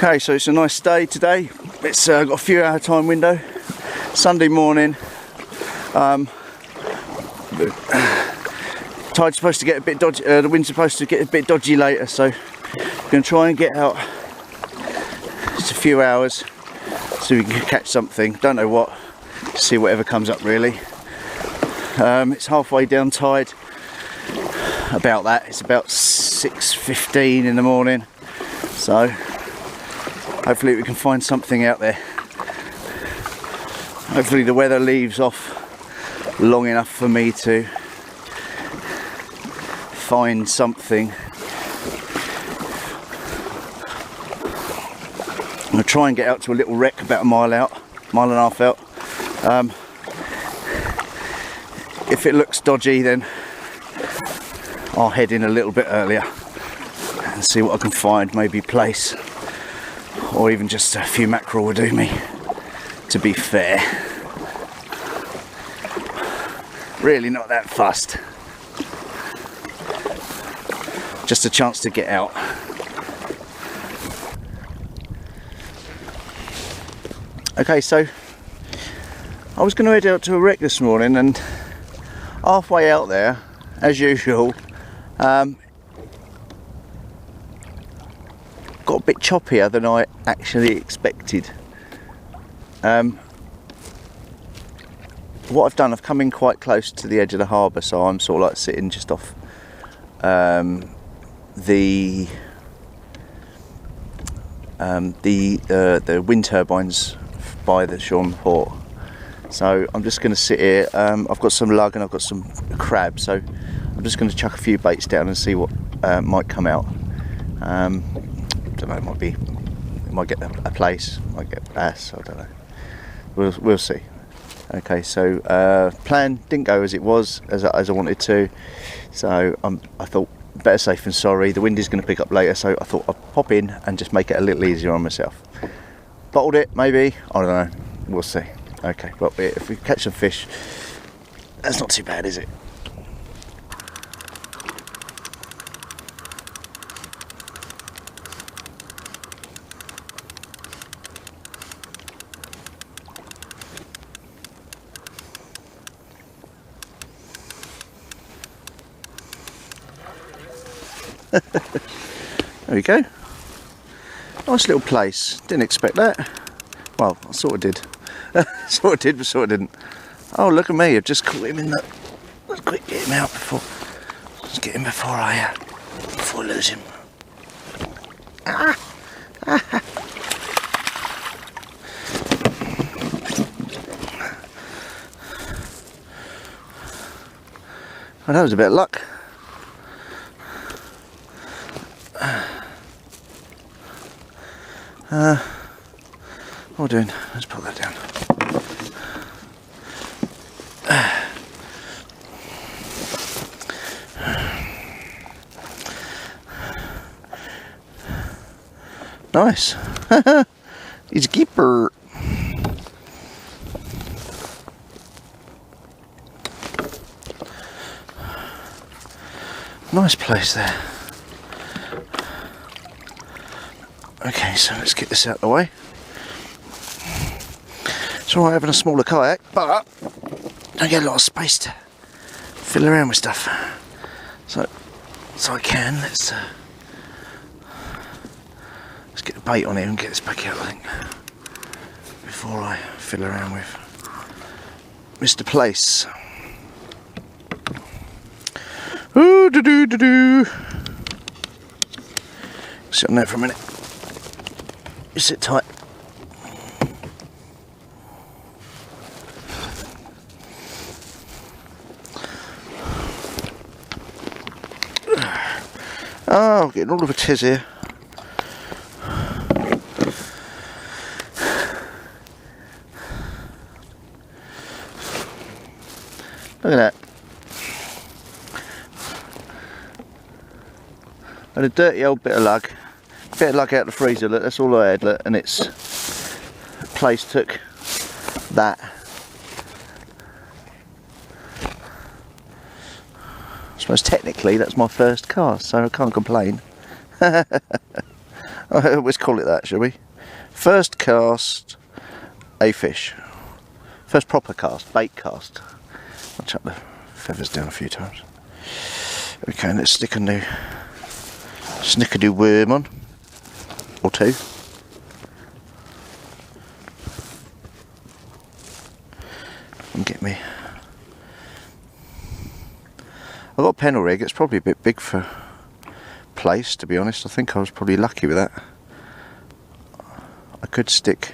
Okay, so it's a nice day today. It's got a few hour time window. Sunday morning. Tide's supposed to get a bit dodgy. The wind's supposed to get a bit dodgy later, so I'm going to try and get out just a few hours so we can catch something. Don't know what. See whatever comes up really. It's halfway down tide. About that. It's about 6:15 in the morning. So hopefully we can find something out there. Hopefully the weather leaves off long enough for me to find something. I'm going to try and get out to a little wreck about a mile and a half out. If it looks dodgy, then I'll head in a little bit earlier and see what I can find. Maybe plaice, or even just a few mackerel will do me, to be fair. Really not that fussed. Just a chance to get out. Okay, so I was going to head out to a wreck this morning, and halfway out there, as usual, got a bit choppier than I actually expected. What I've done, I've come in quite close to the edge of the harbour, so I'm sort of like sitting just off the wind turbines by the Shoreham port. So I'm just going to sit here. I've got some lug and I've got some crab, so I'm just going to chuck a few baits down and see what might come out. Don't know, it might get a plaice, might get bass, I don't know. We'll see. Okay, so plan didn't go as it was, as I wanted to. So I thought better safe than sorry. The wind is going to pick up later, so I thought I'd pop in and just make it a little easier on myself. Bottled it, maybe, I don't know. We'll see. Okay, well, if we catch some fish, that's not too bad, is it? There we go. Nice little plaice. Didn't expect that. Well, I sort of did. Sort of did, but sort of didn't. Oh, look at me! I've just caught him in the. Let's quick get him out before. Let's get him before I lose him. Ah! Well, that was a bit of luck. What are we doing? Let's put that down. Nice. He's a keeper. Nice place there. Okay, so let's get this out of the way. It's alright having a smaller kayak, but I get a lot of space to fiddle around with stuff. So I can. Let's get the bait on here and get this back out, I think, before I fiddle around with Mr. Plaice. Ooh, do do do do. Sit on there for a minute. You sit tight. Oh, I'm getting all of a tiz here. Look at that. And a dirty old bit of lug. Bit of lug out the freezer, look, that's all I had, look, and it's plaice took that. I suppose technically that's my first cast, so I can't complain. Let's call it that, shall we? First cast, a fish. First proper cast, bait cast. I'll chuck the feathers down a few times. Okay, let's stick a new snickerdoodle worm on, or two. And get me. I've got a pennel rig. It's probably a bit big for plaice, to be honest. I think I was probably lucky with that. I could stick.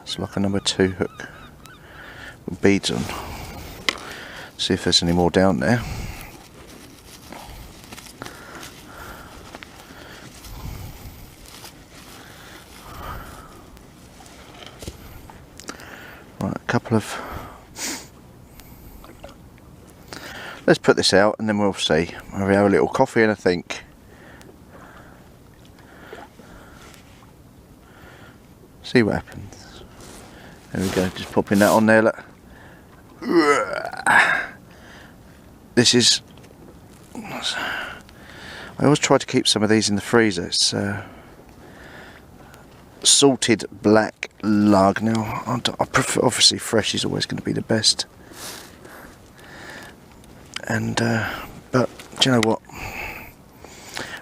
It's like a number 2 hook with beads on. See if there's any more down there. Right, a couple of. Let's put this out and then we'll see. Maybe have a little coffee and a think. See what happens. There we go, just popping that on there. Look. This is. I always try to keep some of these in the freezer. It's salted black lug. Now, I prefer, obviously, fresh is always going to be the best. And but do you know what?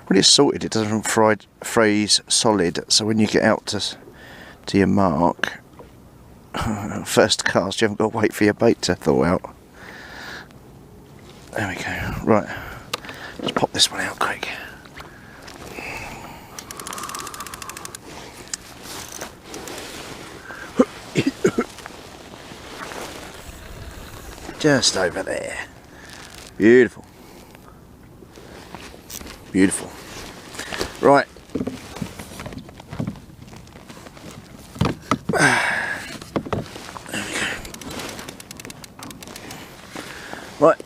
When it's salted, it doesn't freeze solid. So when you get out to your mark, first cast, you haven't got to wait for your bait to thaw out. There we go. Right, let's pop this one out quick. Just over there. Beautiful. Beautiful. Right. There we go. Right.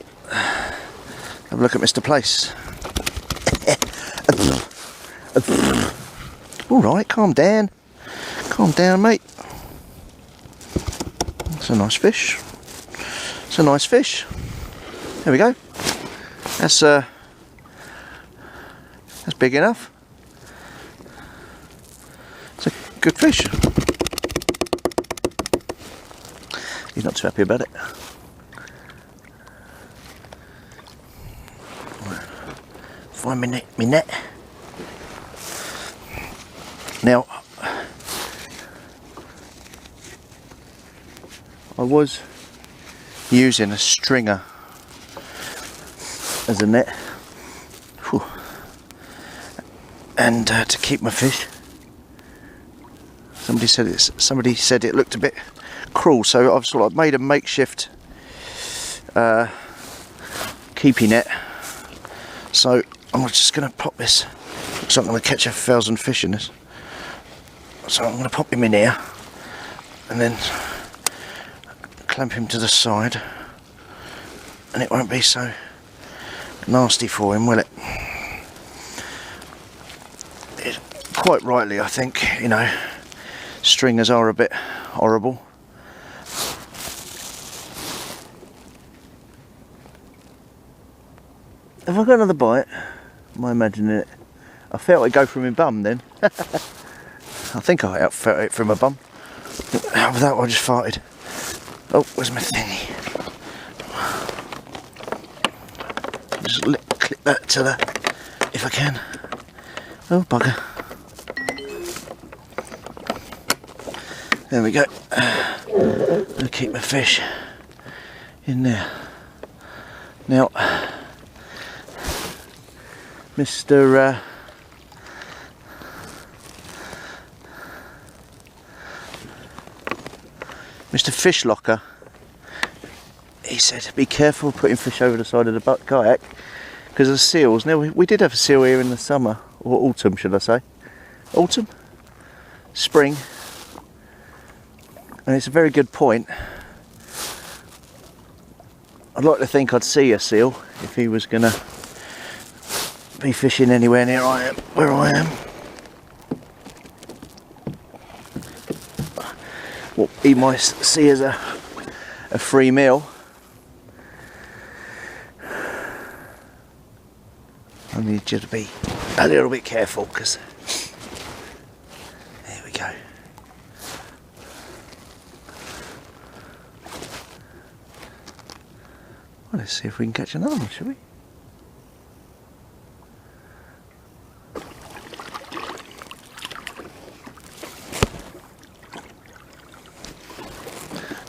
Have a look at Mr. Plaice. Alright, calm down. Calm down, mate. It's a nice fish. It's a nice fish. There we go. That's big enough. It's a good fish. He's not too happy about it. Find me net. Now, I was using a stringer as a net. Whew. And to keep my fish. Somebody said it looked a bit cruel, so I've sort of made a makeshift keepy net. So I'm just going to pop this. Looks like I'm going to catch 1,000 fish in this. So I'm going to pop him in here and then clamp him to the side, and it won't be so nasty for him, will it? Quite rightly, I think, you know, stringers are a bit horrible. Have I got another bite? Am I imagining it? I felt it go from my bum then. I think I felt it from my bum. How was that? I just farted. Oh, where's my thingy? Just clip that to the, if I can. Oh, bugger. There we go. I'll keep my fish in there. Now, Mr. Fish Locker, he said, be careful putting fish over the side of the kayak because of seals. Now, we did have a seal here in the summer, or autumn, should I say. Autumn? Spring. And it's a very good point. I'd like to think I'd see a seal if he was going to be fishing anywhere near where I am. What he might see as a free meal. I need you to be a little bit careful, because there we go. Well, let's see if we can catch another one, shall we?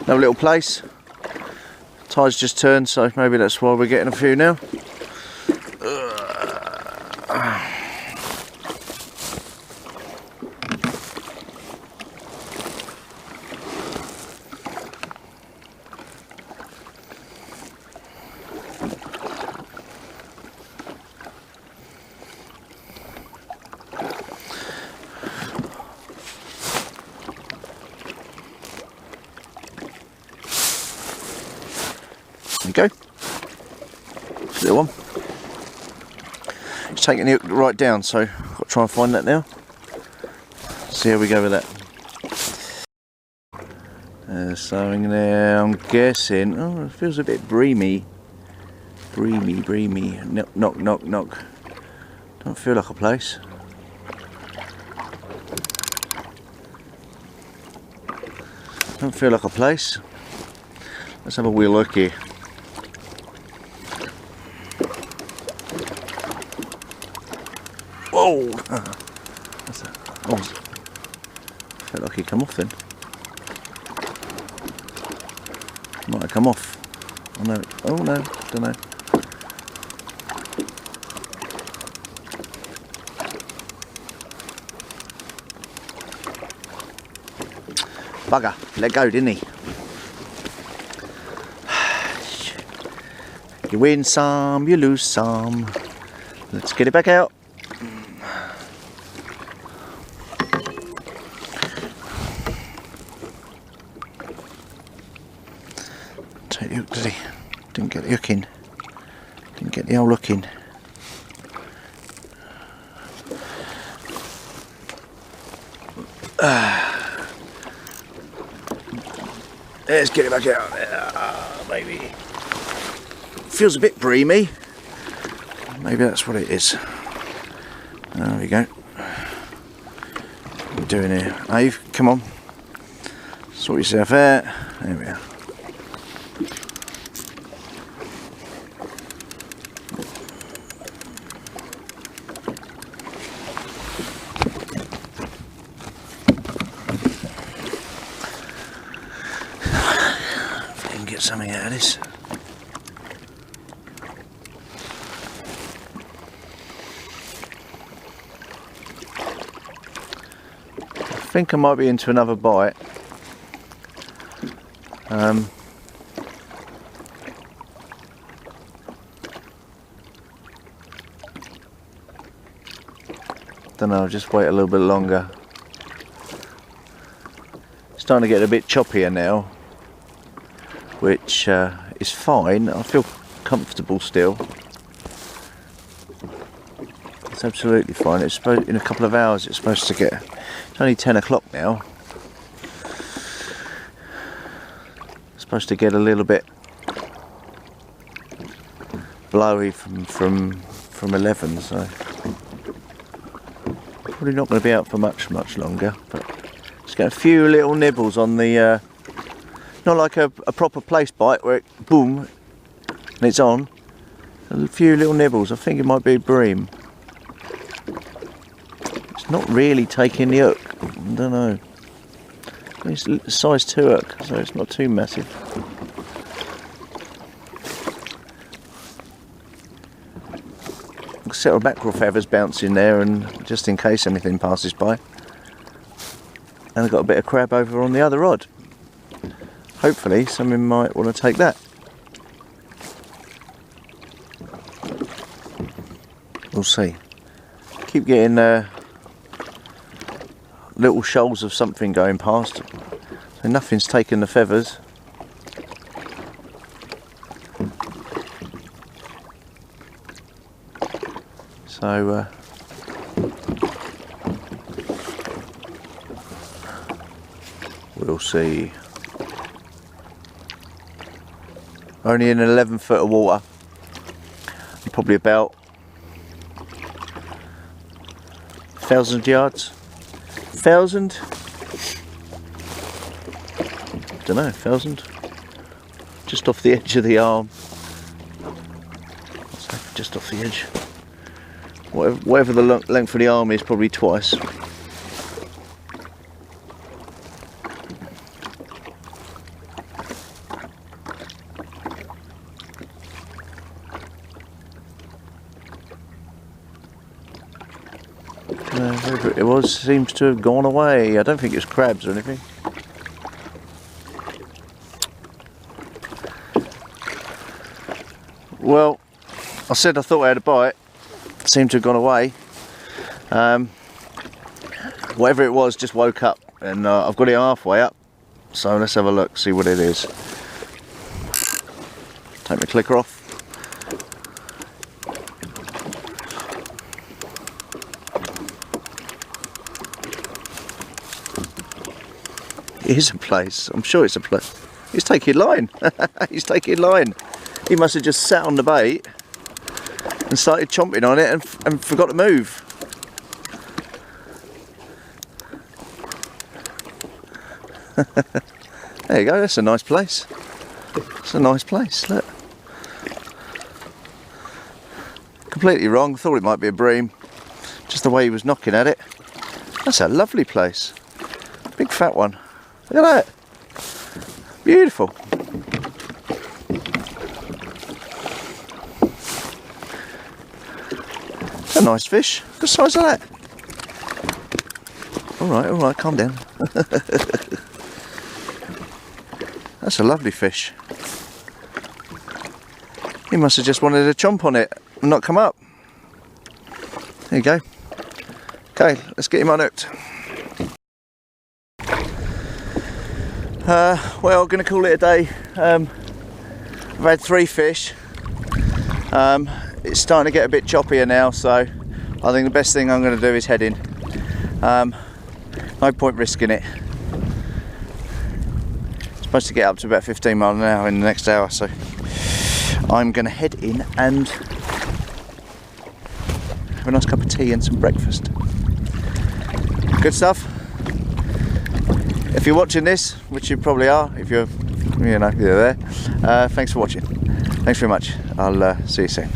Another little plaice. Tide's just turned, so maybe that's why we're getting a few now. There you go. It's a little one. It's taking the hook right down, so I've got to try and find that now. See how we go with that. There's something there, I'm guessing. Oh, it feels a bit breamy. Breamy. Knock, knock, knock, knock. Don't feel like a plaice. Don't feel like a plaice. Let's have a wee look here. Whoa! What's that? Oh, felt like he'd come off then. Might have come off. Oh no! Oh no! Don't know. Bugger! Let go, didn't he? You win some, you lose some. Let's get it back out. Take the hook, did he? Didn't get the hook in. Didn't get the old hook in. Let's get it back out. Maybe. Feels a bit breamy. Maybe that's what it is. There we go. What are we doing here? Ave, come on. Sort yourself out. There we are. If I can get something out of this. I think I might be into another bite. Don't know, just wait a little bit longer. It's starting to get a bit choppier now, which is fine. I feel comfortable still. It's absolutely fine. It's supposed, in a couple of hours it's supposed to get. It's only 10 o'clock now. It's supposed to get a little bit blowy from 11, so probably not going to be out for much longer. But just get a few little nibbles on the, not like a proper plaice bite where it boom and it's on. A few little nibbles. I think it might be a bream. It's not really taking the hook. I don't know. It's a size 2 hook, so it's not too massive. Set of mackerel feathers bouncing there, and just in case anything passes by. And I've got a bit of crab over on the other rod. Hopefully someone might want to take that. We'll see. Keep getting little shoals of something going past. So nothing's taken the feathers. So we'll see. Only in 11 foot of water. Probably about 1,000 yards? 1,000? Don't know, 1,000? Just off the edge of the arm. Just off the edge. Whatever the length of the arm is, probably twice. Wherever it was seems to have gone away. I don't think it's crabs or anything. Well, I said I thought I had a bite. It seemed to have gone away. Whatever it was just woke up, and I've got it halfway up. So let's have a look, see what it is. Take my clicker off. It is a plaice. I'm sure it's a plaice. He's taking line. He's taking line. He must have just sat on the bait and started chomping on it and forgot to move. There you go. That's a nice place. It's a nice place. Look. Completely wrong. Thought it might be a bream. Just the way he was knocking at it. That's a lovely place. Big fat one. Look at that. Beautiful. It's a nice fish. What size is that? Alright, calm down. That's a lovely fish. He must have just wanted to chomp on it and not come up. There you go. Okay, let's get him unhooked. Well, going to call it a day. I've had 3 fish. It's starting to get a bit choppier now, so I think the best thing I'm going to do is head in. No point risking it. It's supposed to get up to about 15 miles an hour in the next hour, so I'm going to head in and have a nice cup of tea and some breakfast. Good stuff. If you're watching this, which you probably are, if you're there, thanks for watching. Thanks very much. I'll see you soon.